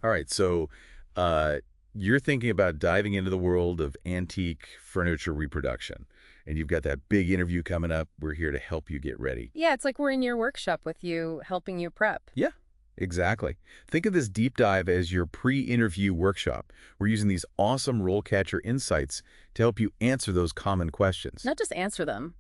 All right, so uh, you're thinking about diving into the world of antique furniture reproduction, and you've got that big interview coming up. We're here to help you get ready. Yeah, it's like we're in your workshop with you, helping you prep. Yeah, exactly. Think of this deep dive as your pre-interview workshop. We're using these awesome RoleCatcher insights to help you answer those common questions. Not just answer them,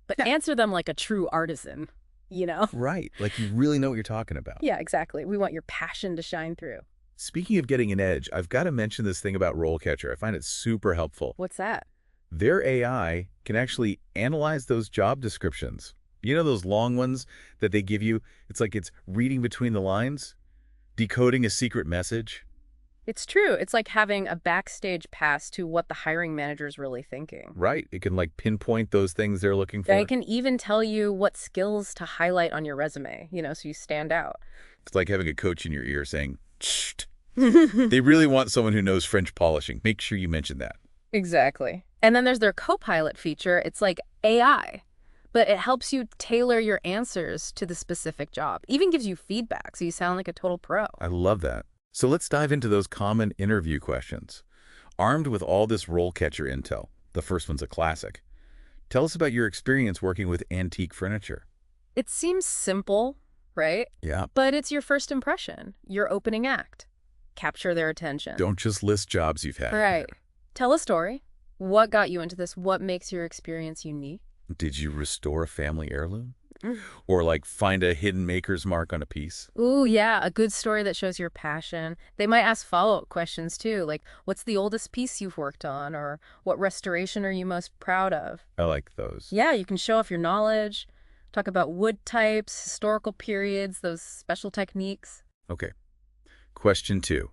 but Yeah. answer them like a true artisan, you know? Right, like you really know what you're talking about. Yeah, exactly. We want your passion to shine through. Speaking of getting an edge, I've got to mention this thing about RoleCatcher. I find it super helpful. What's that? Their AI can actually analyze those job descriptions. You know those long ones that they give you? It's like it's reading between the lines, decoding a secret message. It's true. It's like having a backstage pass to what the hiring manager's really thinking. Right. It can like pinpoint those things they're looking They for. can even tell you what skills to highlight on your resume, so you stand out. It's like having a coach in your ear saying, "Shh." They really want someone who knows French polishing. Make sure you mention that. Exactly. And then there's their Copilot feature. It's like AI, but it helps you tailor your answers to the specific job. Even gives you feedback, so you sound like a total pro. I love that. So let's dive into those common interview questions. Armed with all this role catcher intel, the first one's a classic. Tell us about your experience working with antique furniture. It seems simple, right? Yeah. But it's your first impression, your opening act. Capture their attention. Don't just list jobs you've had. Right. Tell a story. What got you into this? What makes your experience unique? Did you restore a family heirloom? Mm. Or like find a hidden maker's mark on a piece? Ooh, yeah, a good story that shows your passion. They might ask follow-up questions too, like what's the oldest piece you've worked on, or what restoration are you most proud of? I like those. Yeah, you can show off your knowledge, talk about wood types, historical periods, those special techniques. Okay. Question 2.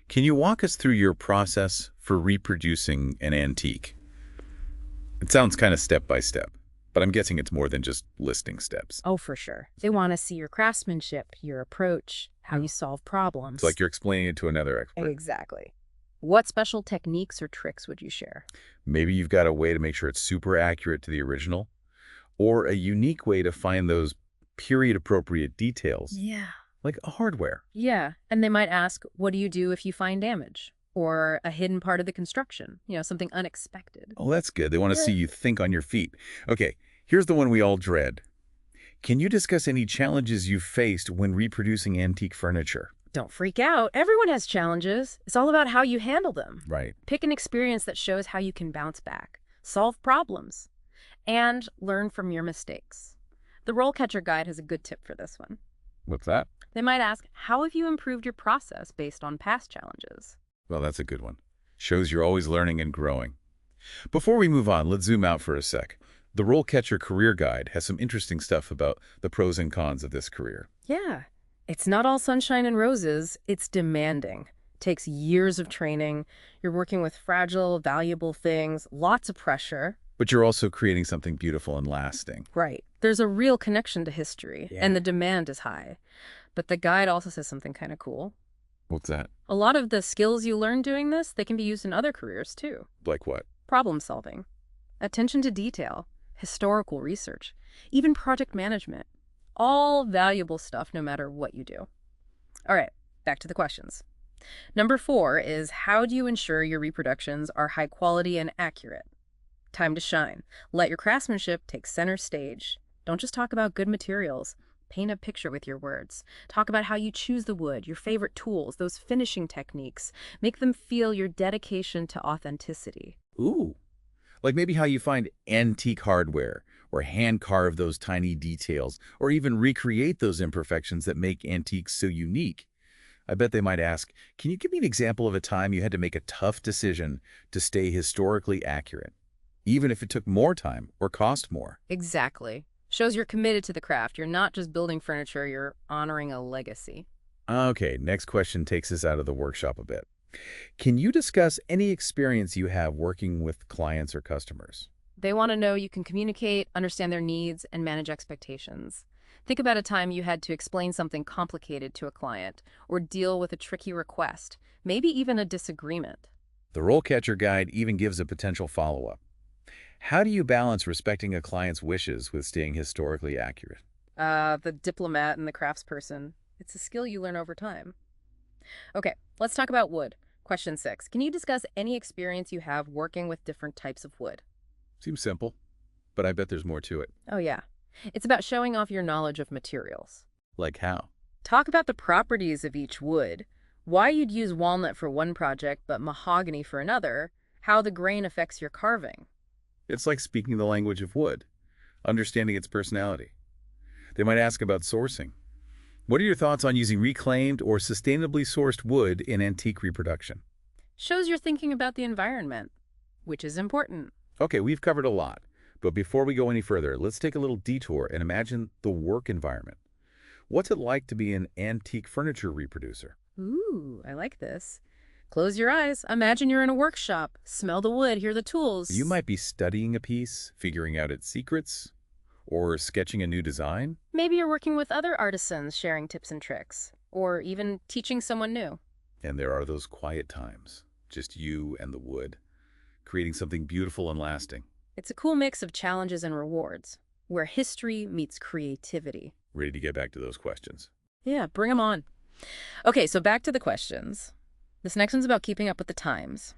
Can you walk us through your process for reproducing an antique? It sounds kind of step by step, but I'm guessing it's more than just listing steps. Oh, for sure. They want to see your craftsmanship, your approach, how you solve problems. It's like you're explaining it to another expert. Exactly. What special techniques or tricks would you share? Maybe you've got a way to make sure it's super accurate to the original, or a unique way to find those period-appropriate details, Yeah. like a hardware. Yeah, and they might ask, what do you do if you find damage? Or a hidden part of the construction, something unexpected. Oh, that's good. They want to Yeah. see you think on your feet. Okay, here's the one we all dread. Can you discuss any challenges you've faced when reproducing antique furniture? Don't freak out. Everyone has challenges. It's all about how you handle them. Right. Pick an experience that shows how you can bounce back, solve problems, and learn from your mistakes. The RoleCatcher Guide has a good tip for this one. What's that? They might ask, how have you improved your process based on past challenges? Well, that's a good one. Shows you're always learning and growing. Before we move on, let's zoom out for a sec. The RoleCatcher Career Guide has some interesting stuff about the pros and cons of this career. Yeah, it's not all sunshine and roses. It's demanding. Takes years of training. You're working with fragile, valuable things, lots of pressure. But you're also creating something beautiful and lasting. Right. There's a real connection to history, Yeah. and the demand is high. But the guide also says something kind of cool. What's that? A lot of the skills you learn doing this, they can be used in other careers too. Like what? Problem solving, attention to detail, historical research, even project management. All valuable stuff no matter what you do. All right, back to the questions. Number 4 is, how do you ensure your reproductions are high quality and accurate? Time to shine. Let your craftsmanship take center stage. Don't just talk about good materials. Paint a picture with your words. Talk about how you choose the wood, your favorite tools, those finishing techniques. Make them feel your dedication to authenticity. Ooh. Like maybe how you find antique hardware, or hand-carve those tiny details, or even recreate those imperfections that make antiques so unique. I bet they might ask, can you give me an example of a time you had to make a tough decision to stay historically accurate, even if it took more time or cost more? Exactly. Shows you're committed to the craft. You're not just building furniture, you're honoring a legacy. Okay, next question takes us out of the workshop a bit. Can you discuss any experience you have working with clients or customers? They want to know you can communicate, understand their needs, and manage expectations. Think about a time you had to explain something complicated to a client or deal with a tricky request, maybe even a disagreement. The RoleCatcher Guide even gives a potential follow-up. How do you balance respecting a client's wishes with staying historically accurate? The diplomat and the craftsperson. It's a skill you learn over time. Okay, let's talk about wood. Question 6. Can you discuss any experience you have working with different types of wood? Seems simple, but I bet there's more to it. Oh, yeah. It's about showing off your knowledge of materials. Like how? Talk about the properties of each wood, why you'd use walnut for one project but mahogany for another, how the grain affects your carving. It's like speaking the language of wood, understanding its personality. They might ask about sourcing. What are your thoughts on using reclaimed or sustainably sourced wood in antique reproduction? Shows you're thinking about the environment, which is important. Okay, we've covered a lot, but before we go any further, let's take a little detour and imagine the work environment. What's it like to be an antique furniture reproducer? Ooh, I like this. Close your eyes. Imagine you're in a workshop. Smell the wood, hear the tools. You might be studying a piece, figuring out its secrets, or sketching a new design. Maybe you're working with other artisans sharing tips and tricks, or even teaching someone new. And there are those quiet times, just you and the wood, creating something beautiful and lasting. It's a cool mix of challenges and rewards, where history meets creativity. Ready to get back to those questions? Yeah, bring them on. Okay, so back to the questions. This next one's about keeping up with the times.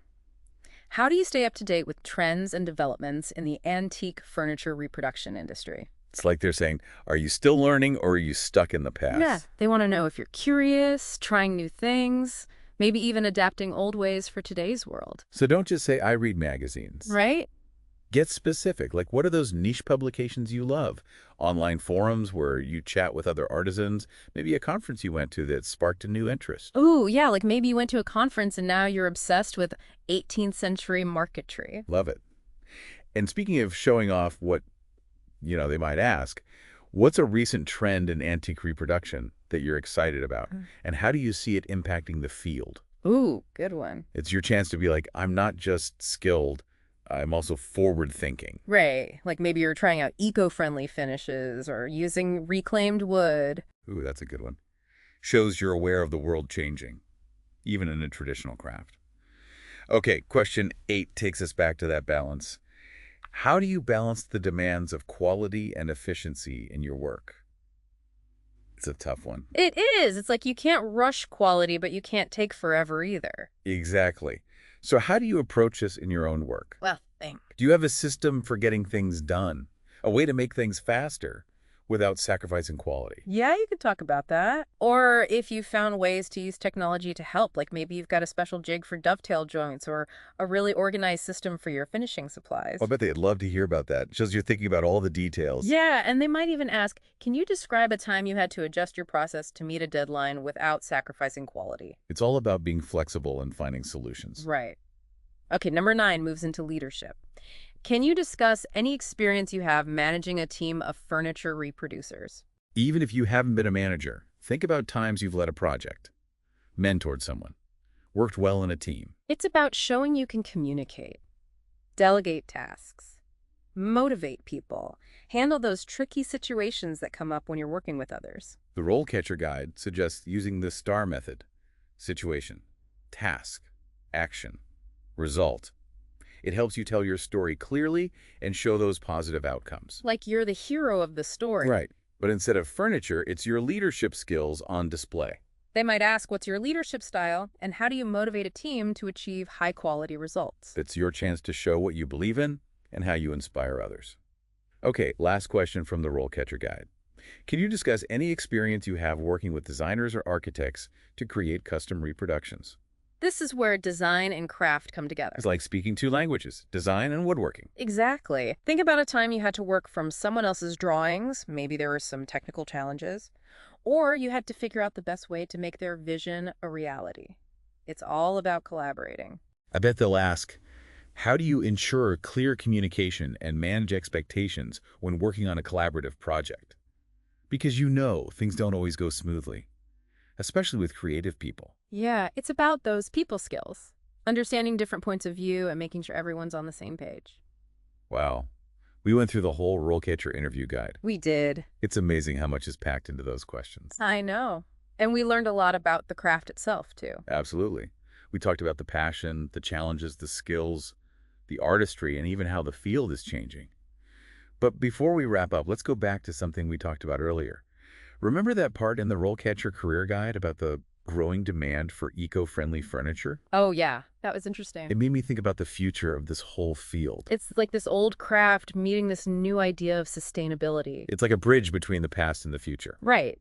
How do you stay up to date with trends and developments in the antique furniture reproduction industry? It's like they're saying, are you still learning or are you stuck in the past? Yeah, they want to know if you're curious, trying new things, maybe even adapting old ways for today's world. So don't just say, I read magazines. Right? Get specific. Like, what are those niche publications you love? Online forums where you chat with other artisans, maybe a conference you went to that sparked a new interest. Ooh, yeah, like maybe you went to a conference and now you're obsessed with 18th century marquetry. Love it. And speaking of showing off what, they might ask, what's a recent trend in antique reproduction that you're excited about? And how do you see it impacting the field? Ooh, good one. It's your chance to be like, I'm not just skilled, I'm also forward-thinking. Right, like maybe you're trying out eco-friendly finishes or using reclaimed wood. Ooh, that's a good one. Shows you're aware of the world changing, even in a traditional craft. Okay, question 8 takes us back to that balance. How do you balance the demands of quality and efficiency in your work? It's a tough one. It is. It's like you can't rush quality, but you can't take forever either. Exactly. So how do you approach this in your own work? Well, think. Do you have a system for getting things done? A way to make things faster without sacrificing quality? Yeah, you could talk about that. Or if you found ways to use technology to help, like maybe you've got a special jig for dovetail joints or a really organized system for your finishing supplies. I bet they'd love to hear about that. It shows you're thinking about all the details. Yeah, and they might even ask, can you describe a time you had to adjust your process to meet a deadline without sacrificing quality? It's all about being flexible and finding solutions. Right. Okay, number 9 moves into leadership. Can you discuss any experience you have managing a team of furniture reproducers? Even if you haven't been a manager, think about times you've led a project, mentored someone, worked well in a team. It's about showing you can communicate, delegate tasks, motivate people, handle those tricky situations that come up when you're working with others. The RoleCatcher Guide suggests using the STAR method: situation, task, action, result. It helps you tell your story clearly and show those positive outcomes. Like you're the hero of the story. Right. But instead of furniture, it's your leadership skills on display. They might ask, what's your leadership style, and how do you motivate a team to achieve high-quality results? It's your chance to show what you believe in and how you inspire others. Okay, last question from the RoleCatcher Guide. Can you discuss any experience you have working with designers or architects to create custom reproductions? This is where design and craft come together. It's like speaking two languages, design and woodworking. Exactly. Think about a time you had to work from someone else's drawings, maybe there were some technical challenges, or you had to figure out the best way to make their vision a reality. It's all about collaborating. I bet they'll ask, how do you ensure clear communication and manage expectations when working on a collaborative project? Because things don't always go smoothly, especially with creative people. Yeah, it's about those people skills, understanding different points of view and making sure everyone's on the same page. Wow. We went through the whole RoleCatcher interview guide. We did. It's amazing how much is packed into those questions. I know. And we learned a lot about the craft itself, too. Absolutely. We talked about the passion, the challenges, the skills, the artistry, and even how the field is changing. But before we wrap up, let's go back to something we talked about earlier. Remember that part in the RoleCatcher Career Guide about the growing demand for eco-friendly furniture? Oh, yeah. That was interesting. It made me think about the future of this whole field. It's like this old craft meeting this new idea of sustainability. It's like a bridge between the past and the future. Right.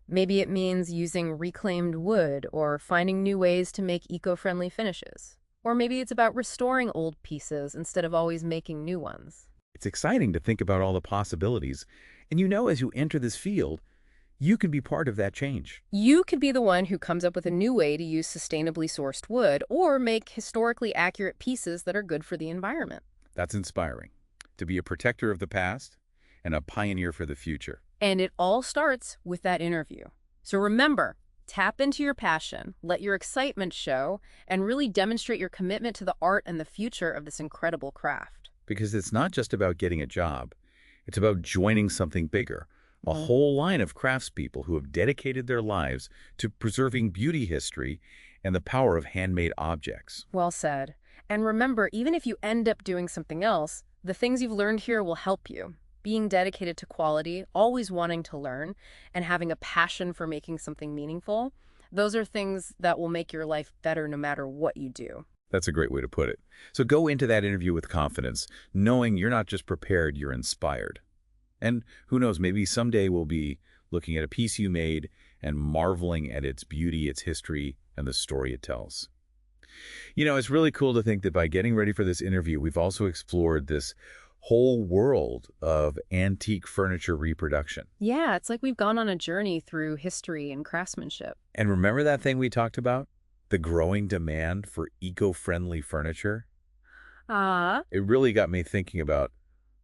Maybe it means using reclaimed wood or finding new ways to make eco-friendly finishes. Or maybe it's about restoring old pieces instead of always making new ones. It's exciting to think about all the possibilities. And as you enter this field, you can be part of that change. You could be the one who comes up with a new way to use sustainably sourced wood or make historically accurate pieces that are good for the environment. That's inspiring. To be a protector of the past and a pioneer for the future. And it all starts with that interview. So remember, tap into your passion, let your excitement show, and really demonstrate your commitment to the art and the future of this incredible craft. Because it's not just about getting a job. It's about joining something bigger. A whole line of craftspeople who have dedicated their lives to preserving beauty history and the power of handmade objects. Well said. And remember, even if you end up doing something else, the things you've learned here will help you. Being dedicated to quality, always wanting to learn, and having a passion for making something meaningful, those are things that will make your life better no matter what you do. That's a great way to put it. So go into that interview with confidence, knowing you're not just prepared, you're inspired. And who knows, maybe someday we'll be looking at a piece you made and marveling at its beauty, its history, and the story it tells. It's really cool to think that by getting ready for this interview, we've also explored this whole world of antique furniture reproduction. Yeah, it's like we've gone on a journey through history and craftsmanship. And remember that thing we talked about? The growing demand for eco-friendly furniture? It really got me thinking about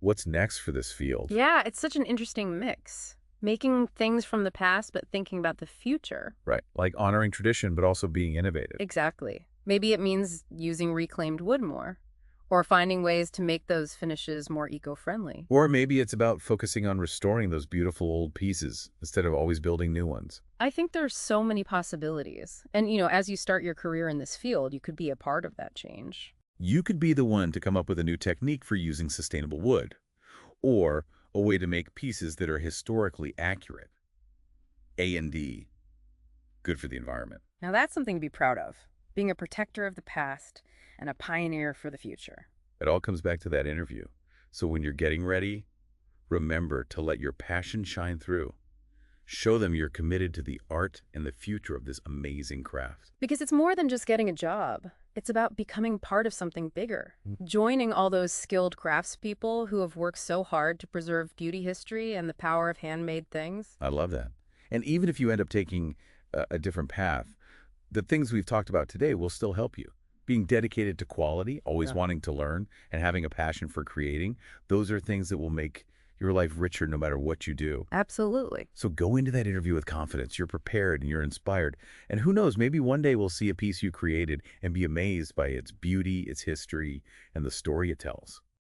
what's next for this field. Yeah, it's such an interesting mix. Making things from the past, but thinking about the future. Right, like honoring tradition, but also being innovative. Exactly. Maybe it means using reclaimed wood more, or finding ways to make those finishes more eco-friendly. Or maybe it's about focusing on restoring those beautiful old pieces instead of always building new ones. I think there's so many possibilities. And, as you start your career in this field, you could be a part of that change. You could be the one to come up with a new technique for using sustainable wood, or a way to make pieces that are historically accurate. A&D, good for the environment. Now that's something to be proud of, being a protector of the past and a pioneer for the future. It all comes back to that interview. So when you're getting ready, remember to let your passion shine through. Show them you're committed to the art and the future of this amazing craft. Because it's more than just getting a job. It's about becoming part of something bigger. Joining all those skilled craftspeople who have worked so hard to preserve beauty history and the power of handmade things. I love that. And even if you end up taking a different path, the things we've talked about today will still help you. Being dedicated to quality, always wanting to learn, and having a passion for creating, those are things that will make your life richer no matter what you do. Absolutely. So go into that interview with confidence. You're prepared and you're inspired. And who knows, maybe one day we'll see a piece you created and be amazed by its beauty, its history, and the story it tells.